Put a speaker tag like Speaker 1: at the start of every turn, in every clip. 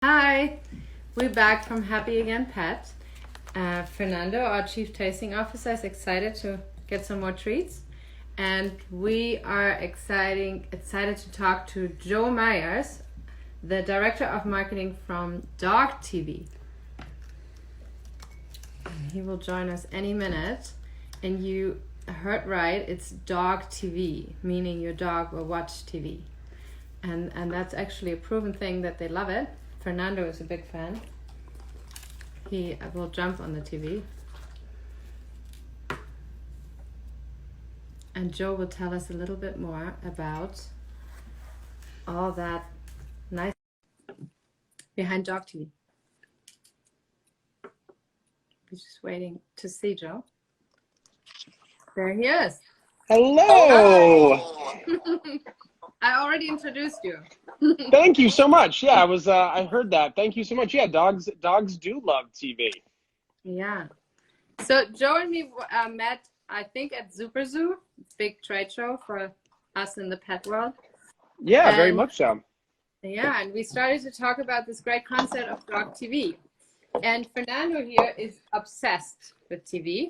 Speaker 1: Hi, we're back from Happy Again Pet. Fernando, our Chief Tasting Officer, is excited to get some more treats. And we are excited to talk to Joe Meyers, the Director of Marketing from DogTV. He will join us any minute. And you heard right, it's DogTV, meaning your dog will watch TV. And that's actually a proven thing that they love it. Fernando is a big fan. He will jump on the TV. And Joe will tell us a little bit more about all that nice behind Dog TV. We're just waiting to see Joe. There he is.
Speaker 2: Hello.
Speaker 1: I already introduced you.
Speaker 2: Thank you so much. Yeah, I heard that. Thank you so much. Yeah, dogs do love TV.
Speaker 1: Yeah. So Joe and me met, I think, at Super Zoo, big trade show for us in the pet world.
Speaker 2: Yeah, very much so.
Speaker 1: Yeah, and we started to talk about this great concept of dog TV. And Fernando here is obsessed with TV.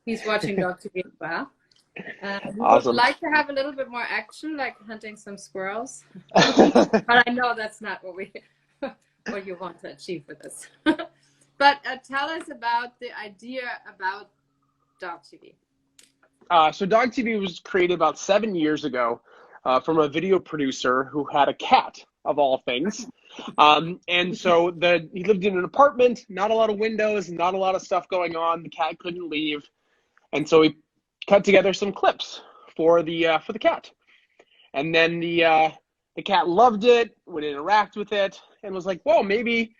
Speaker 1: He's watching dog TV as well. We
Speaker 2: Awesome.
Speaker 1: would like to have a little bit more action, like hunting some squirrels. But I know that's not what you want to achieve with this. But tell us about the idea about Dog TV.
Speaker 2: So Dog TV was created about 7 years ago from a video producer who had a cat, of all things. And so he lived in an apartment, not a lot of windows, not a lot of stuff going on. The cat couldn't leave. And so he cut together some clips for the cat. And then the cat loved it, would interact with it, and was like, whoa, maybe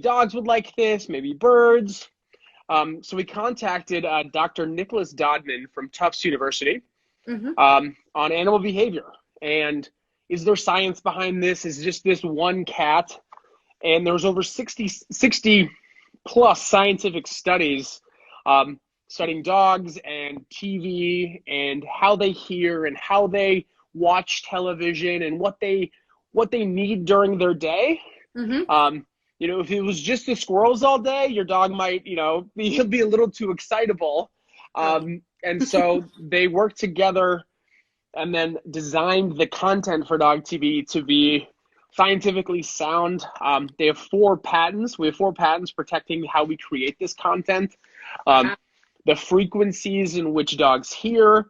Speaker 2: dogs would like this, maybe birds. So we contacted Dr. Nicholas Dodman from Tufts University on animal behavior. And is there science behind this? Is just this one cat? And there was over 60 plus scientific studies studying dogs and TV and how they hear and how they watch television and what they need during their day. If it was just the squirrels all day, your dog might, he'll be a little too excitable. And so they worked together and then designed the content for Dog TV to be scientifically sound. They have 4 patents. We have 4 patents protecting how we create this content. The frequencies in which dogs hear,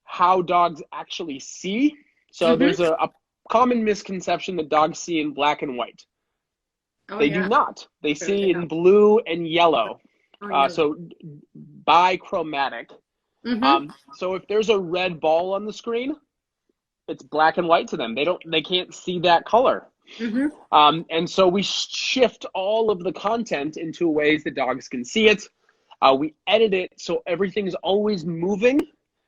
Speaker 2: how dogs actually see. So there's a common misconception that dogs see in black and white. They do not. They see in blue and yellow. So bichromatic. So if there's a red ball on the screen, it's black and white to them. They can't see that color. And so we shift all of the content into ways that dogs can see it. We edit it so everything's always moving.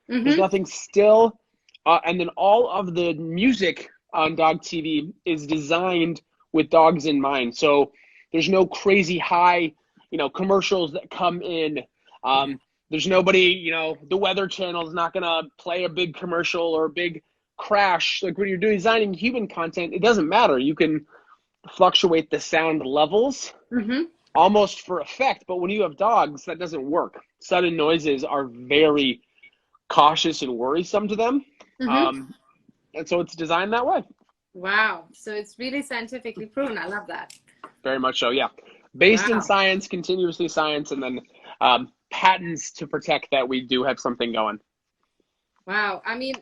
Speaker 2: There's nothing still. And then all of the music on Dog TV is designed with dogs in mind. So there's no crazy high, commercials that come in. There's nobody, the Weather Channel is not going to play a big commercial or a big crash. Like when you're designing human content, it doesn't matter. You can fluctuate the sound levels. Almost for effect, but when you have dogs, that doesn't work. Sudden noises are very cautious and worrisome to them, and so it's designed that way.
Speaker 1: Wow, so it's really scientifically proven. I love that.
Speaker 2: Very much so, yeah. Based in science, continuously science, and then patents to protect that we do have something going.
Speaker 1: Wow, I mean,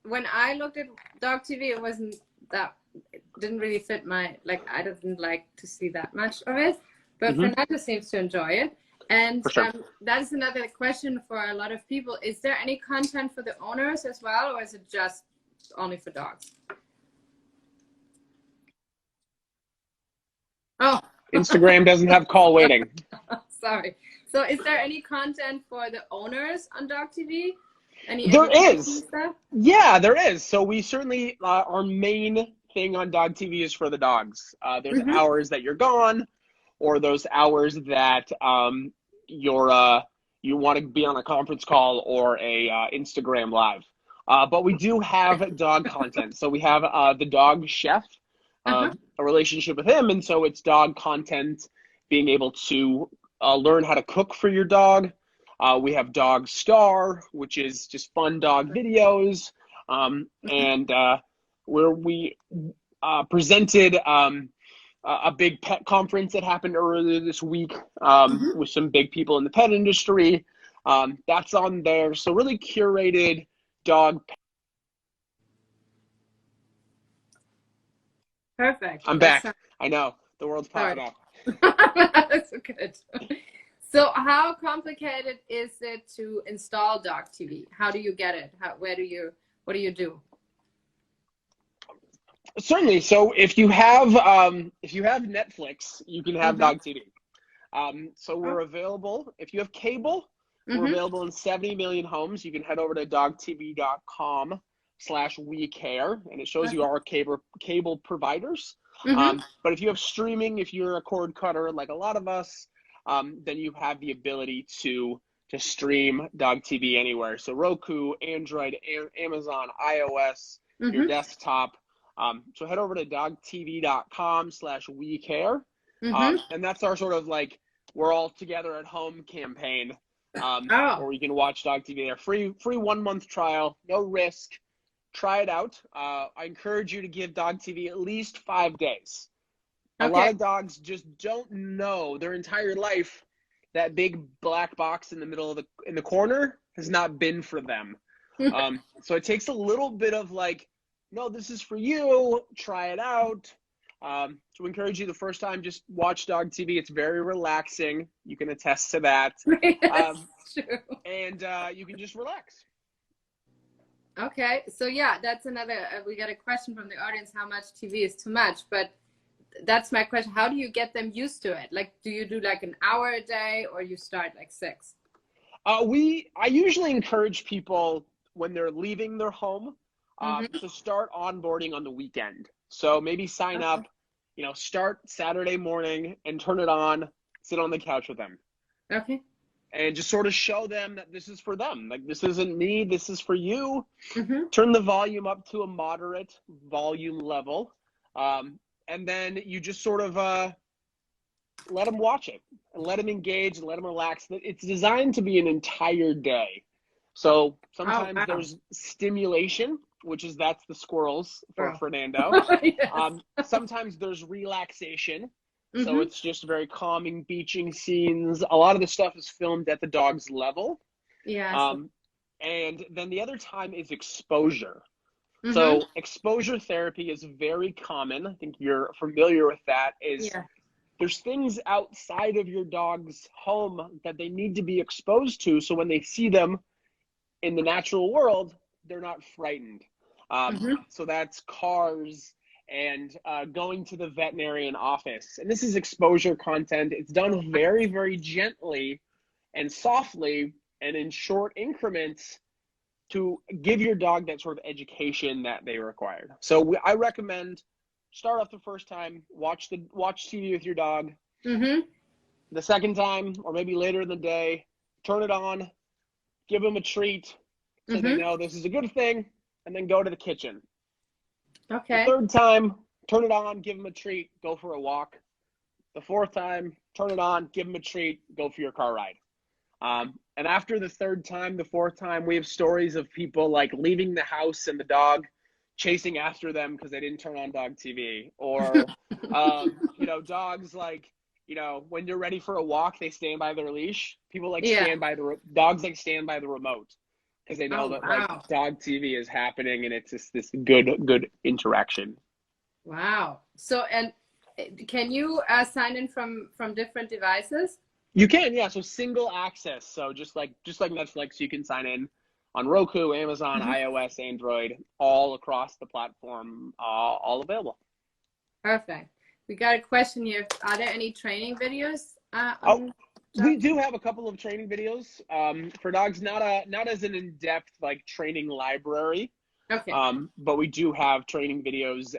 Speaker 1: when I looked at Dog TV, it didn't really fit I didn't like to see that much of it. But Fernando seems to enjoy it. And that is another question for a lot of people. Is there any content for the owners as well, or is it just only for dogs? Oh.
Speaker 2: Instagram doesn't have call waiting.
Speaker 1: Sorry. So is there any content for the owners on Dog TV?
Speaker 2: There is. Yeah, there is. So we certainly, our main thing on Dog TV is for the dogs. There's hours that you're gone, or those hours that you want to be on a conference call or a Instagram live. But we do have dog content. So we have the dog chef, a relationship with him. And so it's dog content, being able to learn how to cook for your dog. We have Dog Star, which is just fun dog videos. And where we presented a big pet conference that happened earlier this week with some big people in the pet industry. That's on there. So really curated dog.
Speaker 1: Perfect.
Speaker 2: I'm back. I know. The world's popping up.
Speaker 1: That's good. So how complicated is it to install DogTV? How do you get it? What do you do?
Speaker 2: Certainly. So if you have Netflix, you can have DogTV. So we're available. If you have cable, we're available in 70 million homes. You can head over to dogtv.com/WeCare, and it shows you our cable providers. But if you have streaming, if you're a cord cutter like a lot of us, then you have the ability to stream DogTV anywhere. So Roku, Android, Amazon, iOS, your desktop. So head over to dogtv.com/WeCare. And that's our sort of like, we're all together at home campaign. Or you can watch DogTV there. Free 1 month trial, no risk. Try it out. I encourage you to give DogTV at least 5 days. A lot of dogs just don't know their entire life that big black box in the middle of in the corner has not been for them. So it takes a little bit of like, no, this is for you. Try it out. So we encourage you the first time, just watch DogTV. It's very relaxing. You can attest to that.
Speaker 1: Yes, true.
Speaker 2: And you can just relax.
Speaker 1: Okay, so yeah, that's another. We got a question from the audience: how much TV is too much? But that's my question. How do you get them used to it? Like, do you do like an hour a day, or you start like 6?
Speaker 2: I usually encourage people when they're leaving their home to start onboarding on the weekend. So maybe sign up, start Saturday morning and turn it on, sit on the couch with them.
Speaker 1: Okay.
Speaker 2: And just sort of show them that this is for them. Like, this isn't me, this is for you. Turn the volume up to a moderate volume level. And then you just sort of let them watch it and let them engage and let them relax. It's designed to be an entire day. So sometimes there's stimulation, that's the squirrels for Fernando. Yes. Sometimes there's relaxation. So it's just very calming beaching scenes. A lot of the stuff is filmed at the dog's level. Yeah. And then the other time is exposure. So exposure therapy is very common. I think you're familiar with that. There's things outside of your dog's home that they need to be exposed to. So when they see them in the natural world, they're not frightened. So that's cars and going to the veterinarian office. And this is exposure content. It's done very, very gently and softly and in short increments to give your dog that sort of education that they required. So I recommend start off the first time, watch TV with your dog. The second time, or maybe later in the day, turn it on, give them a treat so they know this is a good thing, and then go to the kitchen. Okay. The third time, turn it on, give them a treat, go for a walk. The fourth time, turn it on, give them a treat, go for your car ride. And after the third time, the fourth time, we have stories of people like leaving the house and the dog chasing after them because they didn't turn on DogTV. Or, dogs like, when you're ready for a walk, they stand by their leash. People like dogs like stand by the remote because they know that like DogTV is happening and it's just this good interaction. Wow. So, and can you sign in from different devices? You can, yeah. So single access. So just like Netflix, you can sign in on Roku, Amazon, iOS, Android, all across the platform, all available. Perfect. We got a question here. Are there any training videos? We do have a couple of training videos for dogs. Not as an in-depth like training library. Okay. But we do have training videos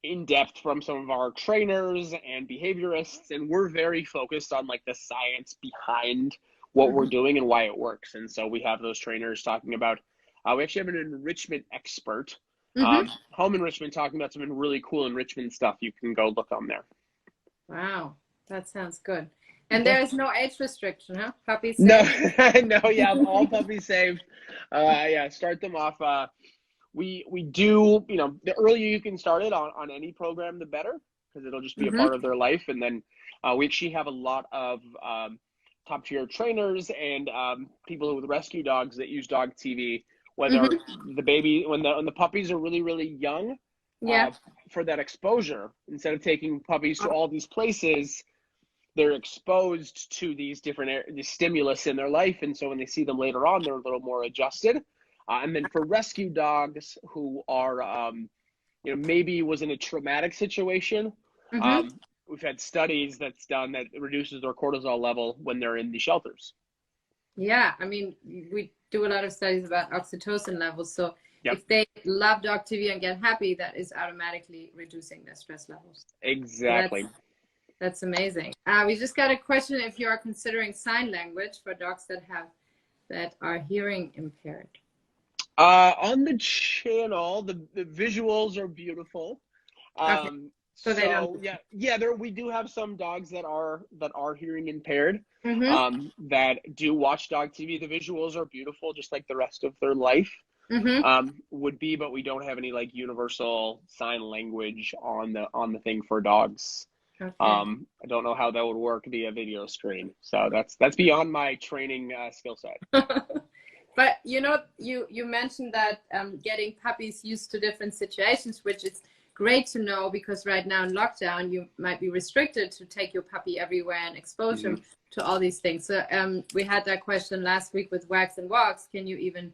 Speaker 2: in depth from some of our trainers and behaviorists, and we're very focused on like the science behind what we're doing and why it works. And so we have those trainers talking about, we actually have an enrichment expert Home enrichment, talking about some really cool enrichment stuff. You can go look on there.
Speaker 1: Wow, that sounds good. And there is no age restriction, huh? Puppies
Speaker 2: No,
Speaker 1: safe?
Speaker 2: no, yeah, all puppies safe. Yeah, start them off. We do, the earlier you can start it on any program, the better, because it'll just be a part of their life. And then we actually have a lot of top tier trainers and people with rescue dogs that use DogTV, whether the baby, when the puppies are really, really young, for that exposure. Instead of taking puppies to all these places, they're exposed to these different stimulus in their life. And so when they see them later on, they're a little more adjusted. And then for rescue dogs who are, maybe was in a traumatic situation, we've had studies that's done that reduces their cortisol level when they're in the shelters.
Speaker 1: Yeah, I mean, we do a lot of studies about oxytocin levels. So if they love DogTV and get happy, that is automatically reducing their stress levels.
Speaker 2: Exactly.
Speaker 1: So that's amazing. We just got a question if you are considering sign language for dogs that are hearing impaired.
Speaker 2: On the channel, the visuals are beautiful.
Speaker 1: Okay. So they don't.
Speaker 2: We do have some dogs that are hearing impaired, that do watch DogTV. The visuals are beautiful, just like the rest of their life would be, but we don't have any like universal sign language on the thing for dogs. Okay. I don't know how that would work via video screen. So that's beyond my training skill set.
Speaker 1: But you mentioned that getting puppies used to different situations, which is great to know, because right now in lockdown you might be restricted to take your puppy everywhere and expose him to all these things. So we had that question last week with Wags and Walks. Can you even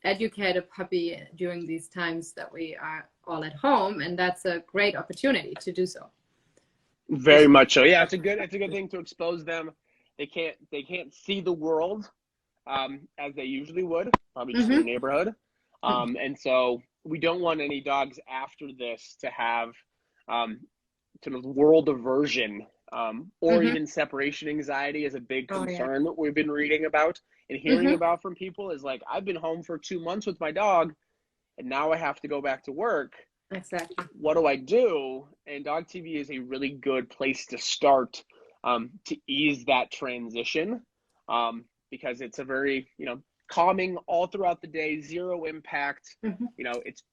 Speaker 1: educate a puppy during these times that we are all at home? And that's a great opportunity to do so.
Speaker 2: Very much so. Yeah, it's a good thing to expose them. They can't see the world as they usually would, probably just in the neighborhood. And so we don't want any dogs after this to have sort of world aversion, or even separation anxiety is a big concern that we've been reading about and hearing about from people. Is like, I've been home for 2 months with my dog and now I have to go back to work.
Speaker 1: Exactly.
Speaker 2: What do I do? And DogTV is a really good place to start to ease that transition, because it's a very, calming all throughout the day, zero impact. It's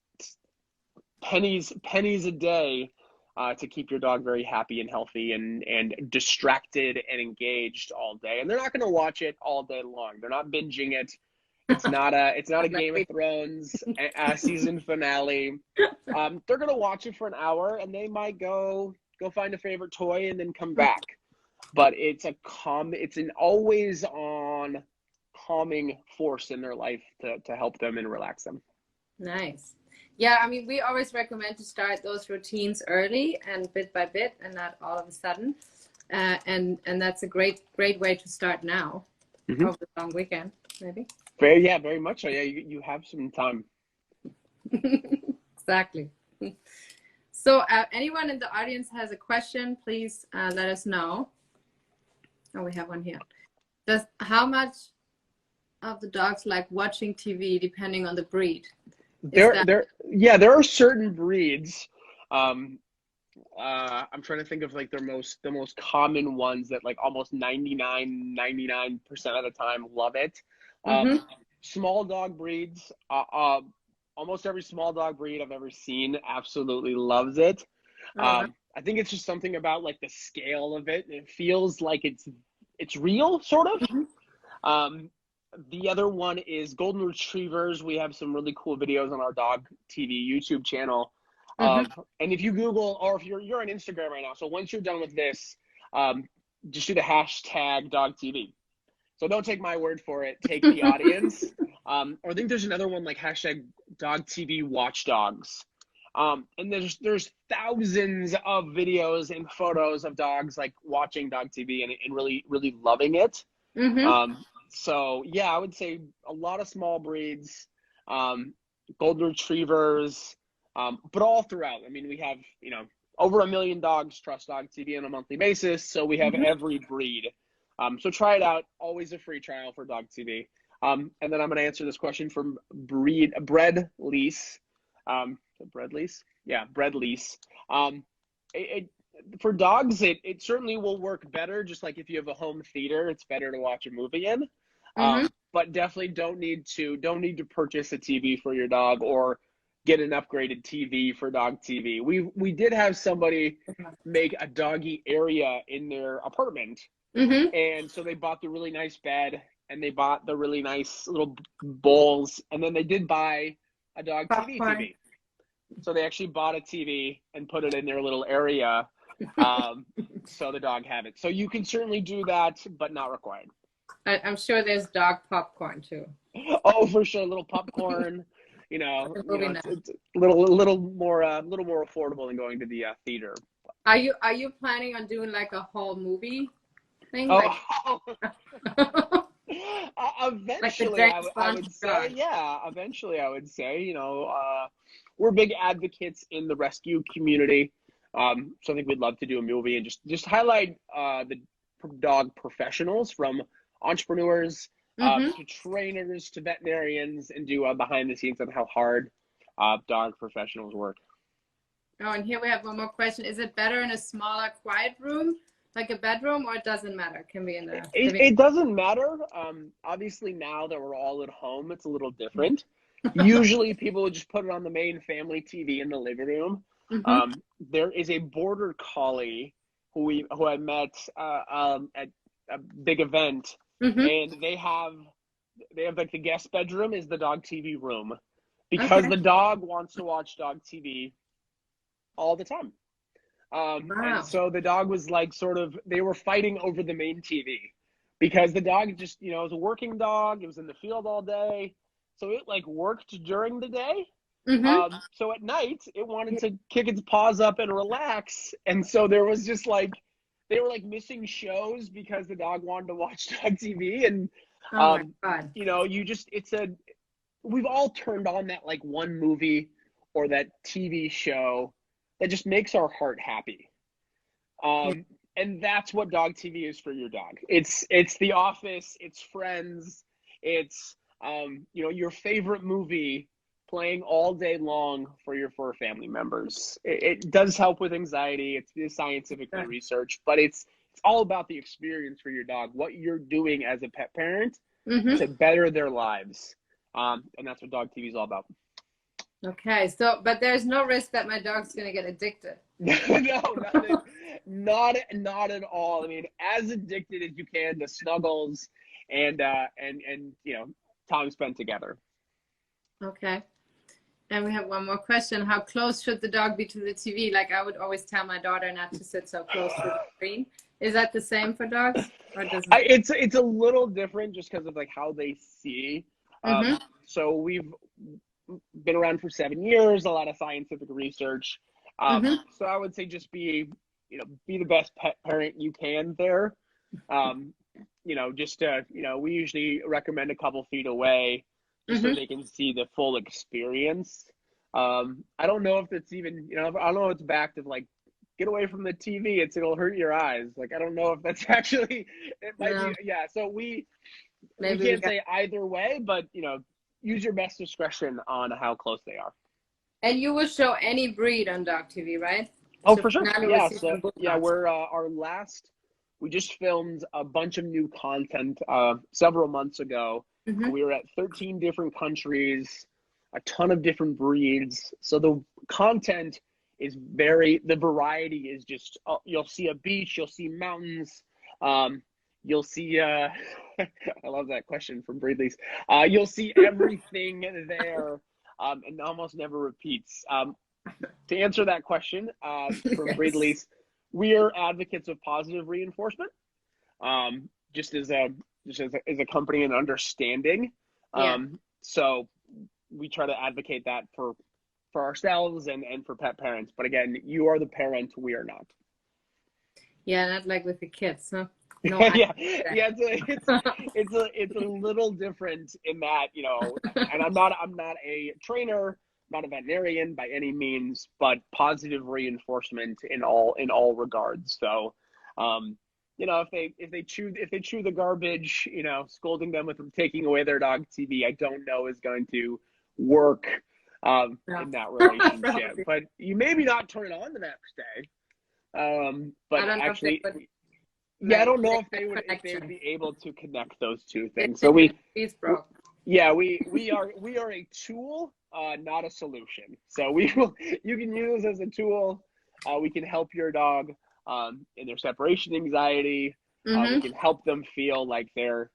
Speaker 2: pennies a day to keep your dog very happy and healthy and distracted and engaged all day. And they're not going to watch it all day long. They're not binging it. It's not a Game of Thrones season finale. They're going to watch it for an hour and they might go find a favorite toy and then come back. But it's an always on calming force in their life to help them and relax them. Nice.
Speaker 1: Yeah, I mean, we always recommend to start those routines early and bit by bit and not all of a sudden. And that's a great way to start now over the long weekend, maybe.
Speaker 2: Very much so. Yeah, you have some time.
Speaker 1: Exactly. So anyone in the audience has a question, please let us know. Oh, we have one here. How much of the dogs like watching TV depending on the breed?
Speaker 2: There are certain breeds. I'm trying to think of like the most common ones that like almost 99% of the time love it. Small dog breeds, almost every small dog breed I've ever seen absolutely loves it. I think it's just something about like the scale of it. It feels like it's real, sort of. The other one is golden retrievers. We have some really cool videos on our DogTV YouTube channel. And if you Google, or if you're on Instagram right now, so once you're done with this, just do the hashtag DogTV. So don't take my word for it. Take the audience. Or I think there's another one like hashtag DogTV watchdogs. And there's thousands of videos and photos of dogs like watching DogTV and really, really loving it. So yeah, I would say a lot of small breeds, golden retrievers, but all throughout. I mean, we have, over 1 million dogs trust DogTV on a monthly basis. So we have every breed. So try it out. Always a free trial for DogTV. And then I'm going to answer this question from Bread Lease. The bread lease. Yeah, bread lease. Um, for dogs, it certainly will work better. Just like if you have a home theater, it's better to watch a movie in.
Speaker 1: Mm-hmm.
Speaker 2: But definitely don't need to purchase a TV for your dog or get an upgraded TV for dog TV. We did have somebody make a doggy area in their apartment,
Speaker 1: Mm-hmm.
Speaker 2: and so they bought the really nice bed and they bought the really nice little bowls, and then they did buy a dog TV
Speaker 1: Popcorn.
Speaker 2: TV. So they actually bought a TV and put it in their little area, so the dog had it. So you can certainly do that, but not required.
Speaker 1: I'm sure there's dog popcorn too.
Speaker 2: Oh, for sure, a little popcorn. It's a little more affordable than going to the theater.
Speaker 1: Are you planning on doing like a whole movie thing?
Speaker 2: Oh,
Speaker 1: Like,
Speaker 2: eventually,
Speaker 1: like
Speaker 2: I would say, yeah. Eventually, I would say, we're big advocates in the rescue community. So I think we'd love to do a movie and just highlight the dog professionals, from entrepreneurs
Speaker 1: mm-hmm.
Speaker 2: to trainers to veterinarians, and do behind the scenes on how hard dog professionals work.
Speaker 1: Oh, and here we have one more question. Is it better in a smaller, quiet room, like a bedroom, or it doesn't matter? It can be in the
Speaker 2: It doesn't matter. Obviously, now that we're all at home, it's a little different. Usually, people would just put it on the main family TV in the living room.
Speaker 1: mm-hmm.
Speaker 2: There is a border collie who I met at a big event,
Speaker 1: Mm-hmm.
Speaker 2: and they have like the guest bedroom is the dog TV room, because
Speaker 1: Okay.
Speaker 2: the dog wants to watch dog TV all the time.
Speaker 1: Wow.
Speaker 2: And so the dog was like, they were fighting over the main TV, because the dog just, it was a working dog. It was in the field all day. So it like worked during the day.
Speaker 1: Mm-hmm.
Speaker 2: So at night it wanted to kick its paws up and relax. And so there was just like, they were like missing shows because the dog wanted to watch dog TV. And,
Speaker 1: Oh my God.
Speaker 2: we've all turned on that like one movie or that TV show that just makes our heart happy. And that's what dog TV is for your dog. It's The Office, it's Friends, it's your favorite movie playing all day long for your fur family members. It does help with anxiety. It's scientifically researched, but it's all about the experience for your dog, what you're doing as a pet parent
Speaker 1: mm-hmm.
Speaker 2: to better their lives. And that's what dog TV is all about.
Speaker 1: Okay, so but there's no risk that my dog's gonna get addicted.
Speaker 2: No, not at all. I mean, as addicted as you can to snuggles and time spent together.
Speaker 1: Okay. And we have one more question. How close should the dog be to the TV? Like, I would always tell my daughter not to sit so close to the screen. Is that the same for dogs? Or does it...
Speaker 2: It's a little different just because of like how they see.
Speaker 1: mm-hmm.
Speaker 2: So we've been around for 7 years, a lot of scientific research.
Speaker 1: Mm-hmm.
Speaker 2: So I would say just be the best pet parent you can there. We usually recommend a couple feet away, just
Speaker 1: mm-hmm.
Speaker 2: so they can see the full experience. I don't know if it's even, I don't know if it's back to like, get away from the TV. It'll hurt your eyes. Like, I don't know if that's actually, it might be, yeah. So we can't say either way, but, use your best discretion on how close they are.
Speaker 1: And you will show any breed on DogTV, right?
Speaker 2: Oh, so for sure. Yeah. We just filmed a bunch of new content several months ago.
Speaker 1: Mm-hmm.
Speaker 2: We were at 13 different countries, a ton of different breeds. So the content is the variety is just, you'll see a beach, you'll see mountains, you'll see, I love that question from Breedley's. You'll see everything there, and almost never repeats. To answer that question from Breedley's, we are advocates of positive reinforcement, just as a company and understanding. So we try to advocate that for ourselves and for pet parents. But again, you are the parent, we are not. Yeah,
Speaker 1: not like with the kids, huh? No,
Speaker 2: it's a little different in that, and I'm not a trainer, not a veterinarian by any means, but positive reinforcement in all regards. So, if they chew the garbage, scolding them with taking away their dog TV, I don't know is going to work in that relationship. But you maybe not turn on the next day. But actually, I don't know if they would be able to connect those two things. So we are a tool, not a solution. So you can use as a tool. We can help your dog in their separation anxiety. We can help them feel like they're,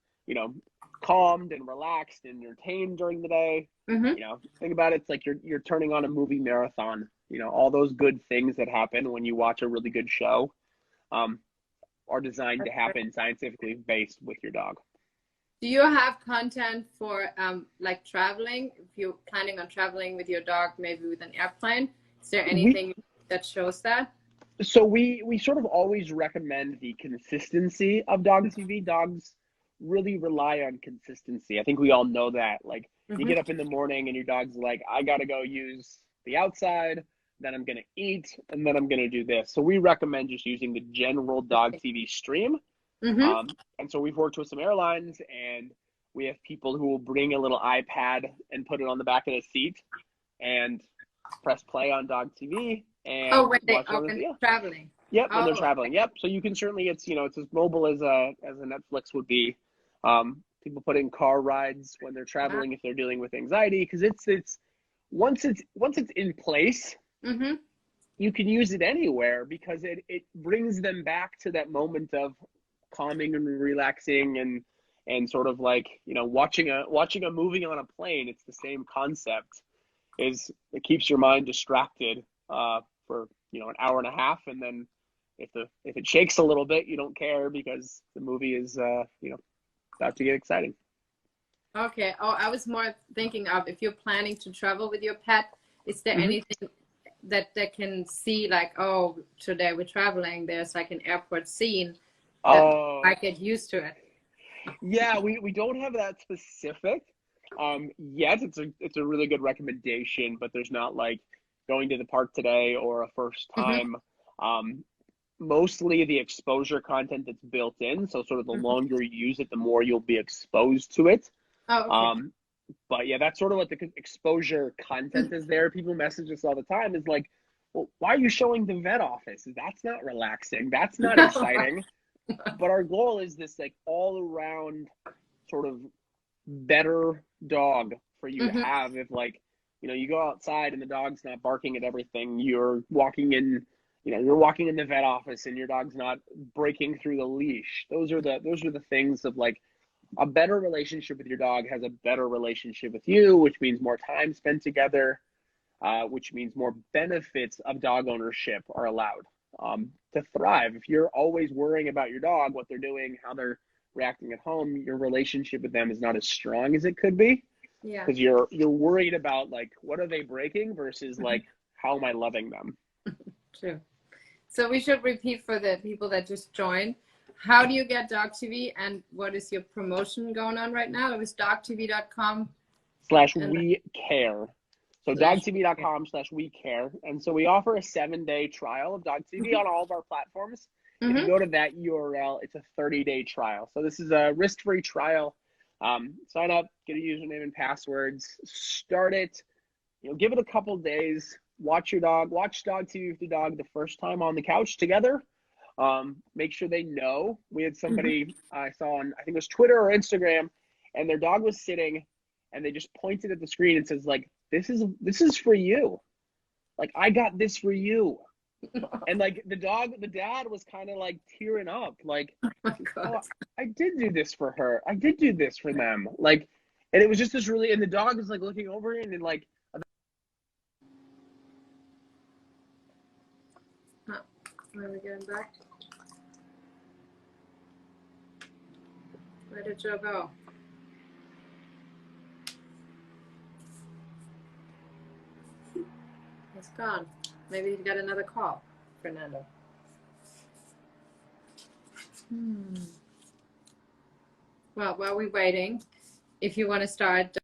Speaker 2: calmed and relaxed and entertained during the day. Think about it. It's like you're turning on a movie marathon. All those good things that happen when you watch a really good show are designed to happen scientifically based with your dog.
Speaker 1: Do you have content for like traveling? If you're planning on traveling with your dog, maybe with an airplane, is there anything that shows that?
Speaker 2: So we sort of always recommend the consistency of DogTV. Dogs really rely on consistency. I think we all know that. Like you get up in the morning and your dog's like, I gotta go use the outside, then I'm gonna eat, and then I'm gonna do this. So we recommend just using the general DogTV stream. And so we've worked with some airlines, and we have people who will bring a little iPad and put it on the back of the seat and press play on DogTV. And
Speaker 1: when they're traveling.
Speaker 2: Yep, when they're traveling. Yep. So you can certainly, it's as mobile as a Netflix would be. People put in car rides when they're traveling if they're dealing with anxiety, because it's once it's in place, you can use it anywhere, because it brings them back to that moment of calming and relaxing and sort of like watching a movie on a plane. It's the same concept. It keeps your mind distracted for an hour and a half, and then if it shakes a little bit, you don't care, because the movie is about to get exciting.
Speaker 1: Okay. I was more thinking of, if you're planning to travel with your pet, is there anything that they can see, like, oh, today we're traveling, there's like an airport scene that I get used to it?
Speaker 2: Yeah, we don't have that specific yet. It's a really good recommendation, but there's not like going to the park today or a first time. Mostly the exposure content that's built in. So sort of the longer you use it, the more you'll be exposed to it. But yeah, that's sort of what the exposure content is there. People message us all the time, is like, well, why are you showing the vet office? That's not relaxing. That's not exciting. But our goal is this like all around sort of better dog for you to have. If like, you go outside and the dog's not barking at everything, you're walking in the vet office and your dog's not breaking through the leash. Those are the things of like, a better relationship with your dog has a better relationship with you, which means more time spent together, which means more benefits of dog ownership are allowed to thrive. If you're always worrying about your dog, what they're doing, how they're reacting at home, your relationship with them is not as strong as it could be. Yeah. Because you're worried about like, what are they breaking versus like, how am I loving them?
Speaker 1: True. So we should repeat for the people that just joined. How do you get DogTV, and what is your promotion going on right now? It was dogtv.com/we-care.
Speaker 2: So dogtv.com/we-care. And so we offer a 7-day trial of DogTV on all of our platforms. If you go to that URL, it's a 30-day trial. So this is a risk-free trial. Sign up, get a username and passwords, start it, give it a couple days, watch DogTV with your dog the first time on the couch together. Make sure they know. We had somebody I saw on, I think it was Twitter or Instagram, and their dog was sitting and they just pointed at the screen and says like, this is for you. Like, I got this for you. And like the dad was kind of like tearing up, like, oh, I did do this for her. I did do this for them. Like, and it was just this really, and the dog was like looking over it and like,
Speaker 1: where are we getting back? Where did Joe go? He's gone. Maybe he got another call, Fernando. Well, while we're waiting, if you want to start.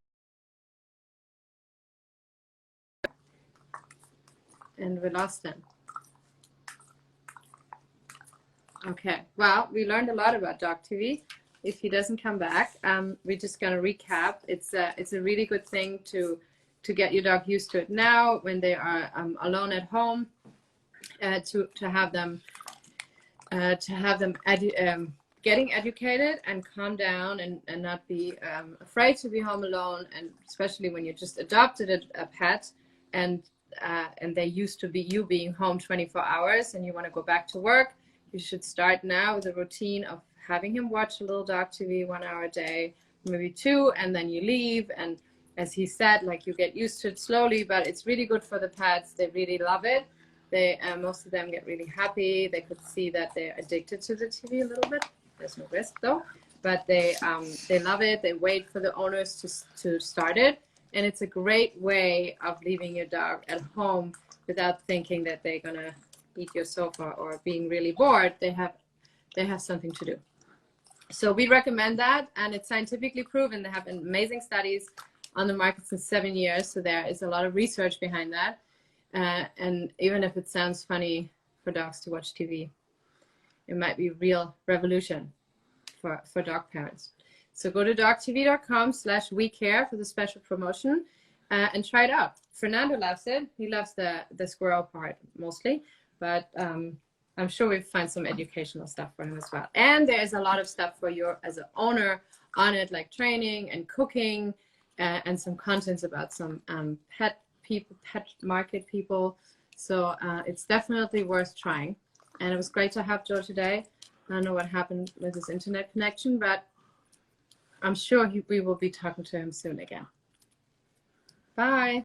Speaker 1: And we lost him. Okay, well, we learned a lot about DogTV. If he doesn't come back, we're just going to recap. It's a really good thing to to get your dog used to it now when they are alone at home, to have them getting educated and calm down and not be afraid to be home alone. And especially when you just adopted a pet and they're used to you being home 24 hours and you want to go back to work, you should start now with a routine of having him watch a little DogTV 1 hour a day, maybe 2, and then you leave. And as he said, like, you get used to it slowly, but it's really good for the pets. They really love it. They most of them get really happy. They could see that they're addicted to the TV a little bit. There's no risk though, but they love it. They wait for the owners to start it, and it's a great way of leaving your dog at home without thinking that they're gonna eat your sofa or being really bored. They have something to do. So we recommend that, and it's scientifically proven. They have amazing studies on the market since 7 years, so there is a lot of research behind that. And even if it sounds funny for dogs to watch TV, it might be a real revolution for dog parents. So go to dogtv.com/wecare for the special promotion and try it out. Fernando loves it. He loves the squirrel part mostly, but I'm sure we'll find some educational stuff for him as well. And there's a lot of stuff for you as an owner on it, like training and cooking and some contents about some pet market people. So it's definitely worth trying. And it was great to have Joe today. I don't know what happened with his internet connection, but I'm sure we will be talking to him soon again. Bye.